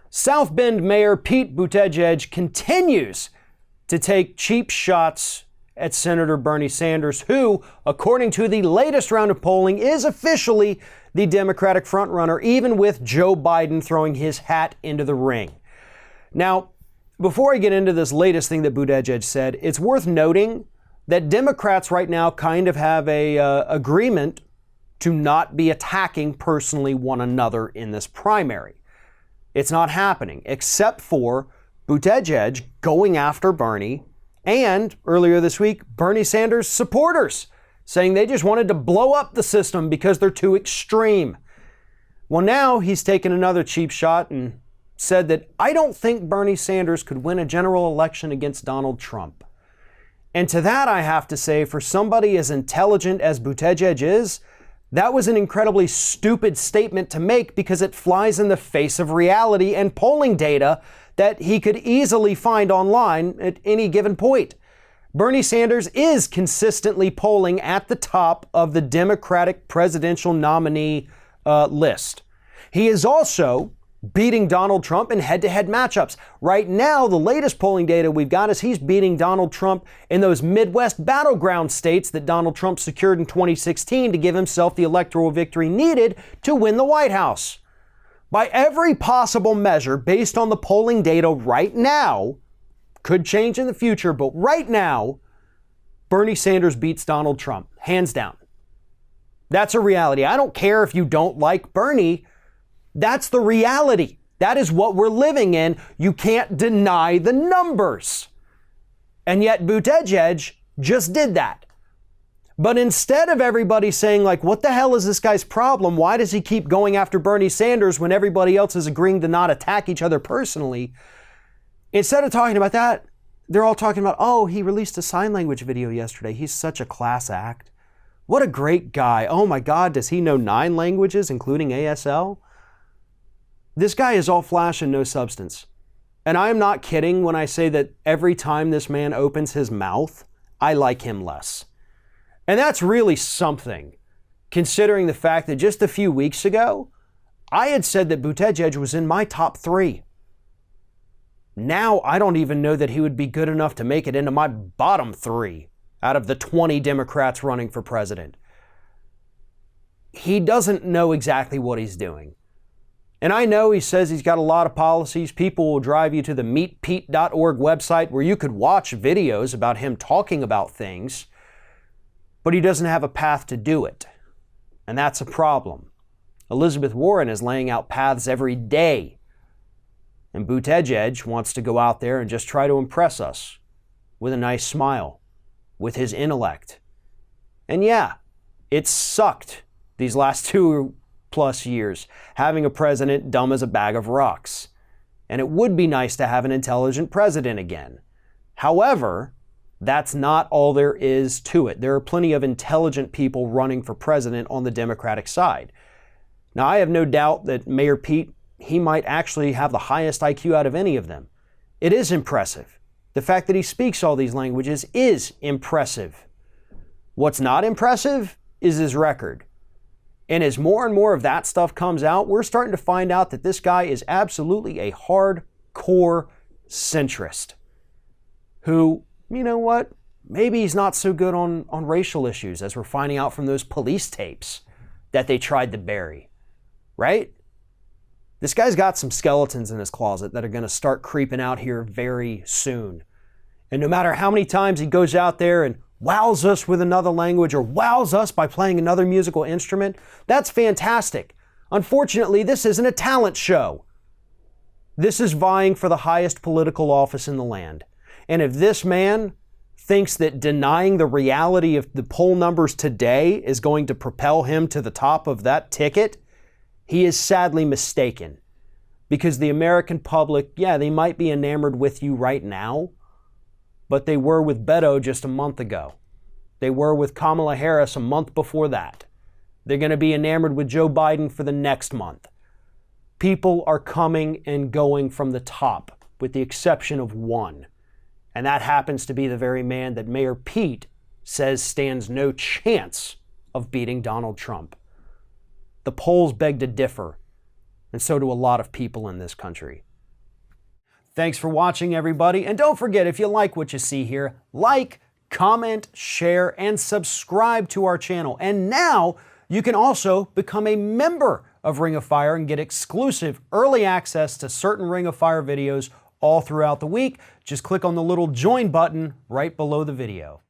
South Bend Mayor Pete Buttigieg continues to take cheap shots at Senator Bernie Sanders, who, according to the latest round of polling, is officially the Democratic frontrunner, even with Joe Biden throwing his hat into the ring. Now, before I get into this latest thing that Buttigieg said, it's worth noting that Democrats right now kind of have a agreement to not be attacking personally one another in this primary. It's not happening, except for Buttigieg going after Bernie, and earlier this week, Bernie Sanders supporters saying they just wanted to blow up the system because they're too extreme. Well, now he's taken another cheap shot and said that I don't think Bernie Sanders could win a general election against Donald Trump. And to that, I have to say, for somebody as intelligent as Buttigieg is, that was an incredibly stupid statement to make because it flies in the face of reality and polling data that he could easily find online at any given point. Bernie Sanders is consistently polling at the top of the Democratic presidential nominee list. He is also beating Donald Trump in head-to-head matchups. Right now, the latest polling data we've got is he's beating Donald Trump in those Midwest battleground states that Donald Trump secured in 2016 to give himself the electoral victory needed to win the White House. By every possible measure, based on the polling data right now, could change in the future, but right now, Bernie Sanders beats Donald Trump, hands down. That's a reality. I don't care if you don't like Bernie. That's the reality. That is what we're living in. You can't deny the numbers. And yet Buttigieg just did that. But instead of everybody saying, like, what the hell is this guy's problem? Why does he keep going after Bernie Sanders when everybody else is agreeing to not attack each other personally? Instead of talking about that, they're all talking about, oh, he released a sign language video yesterday. He's such a class act. What a great guy. Oh my God, does he know 9 languages, including ASL? This guy is all flash and no substance. And I am not kidding when I say that every time this man opens his mouth, I like him less. And that's really something, considering the fact that just a few weeks ago, I had said that Buttigieg was in my top 3. Now I don't even know that he would be good enough to make it into my bottom 3 out of the 20 Democrats running for president. He doesn't know exactly what he's doing. And I know he says he's got a lot of policies. People will drive you to the meetpete.org website where you could watch videos about him talking about things, but he doesn't have a path to do it. And that's a problem. Elizabeth Warren is laying out paths every day. And Buttigieg wants to go out there and just try to impress us with a nice smile, with his intellect. And yeah, it sucked these last 2+ years, having a president dumb as a bag of rocks. And it would be nice to have an intelligent president again. However, that's not all there is to it. There are plenty of intelligent people running for president on the Democratic side. Now, I have no doubt that Mayor Pete, he might actually have the highest IQ out of any of them. It is impressive. The fact that he speaks all these languages is impressive. What's not impressive is his record. And as more and more of that stuff comes out, we're starting to find out that this guy is absolutely a hardcore centrist who, you know what, maybe he's not so good on racial issues as we're finding out from those police tapes that they tried to bury, right? This guy's got some skeletons in his closet that are going to start creeping out here very soon. And no matter how many times he goes out there and wows us with another language or wows us by playing another musical instrument, that's fantastic. Unfortunately, this isn't a talent show. This is vying for the highest political office in the land. And if this man thinks that denying the reality of the poll numbers today is going to propel him to the top of that ticket, he is sadly mistaken. Because the American public, yeah, they might be enamored with you right now, but they were with Beto just a month ago. They were with Kamala Harris a month before that. They're going to be enamored with Joe Biden for the next month. People are coming and going from the top, with the exception of one. And that happens to be the very man that Mayor Pete says stands no chance of beating Donald Trump. The polls beg to differ, and so do a lot of people in this country. Thanks for watching, everybody. And don't forget, if you like what you see here, like, comment, share, and subscribe to our channel. And now you can also become a member of Ring of Fire and get exclusive early access to certain Ring of Fire videos all throughout the week. Just click on the little join button right below the video.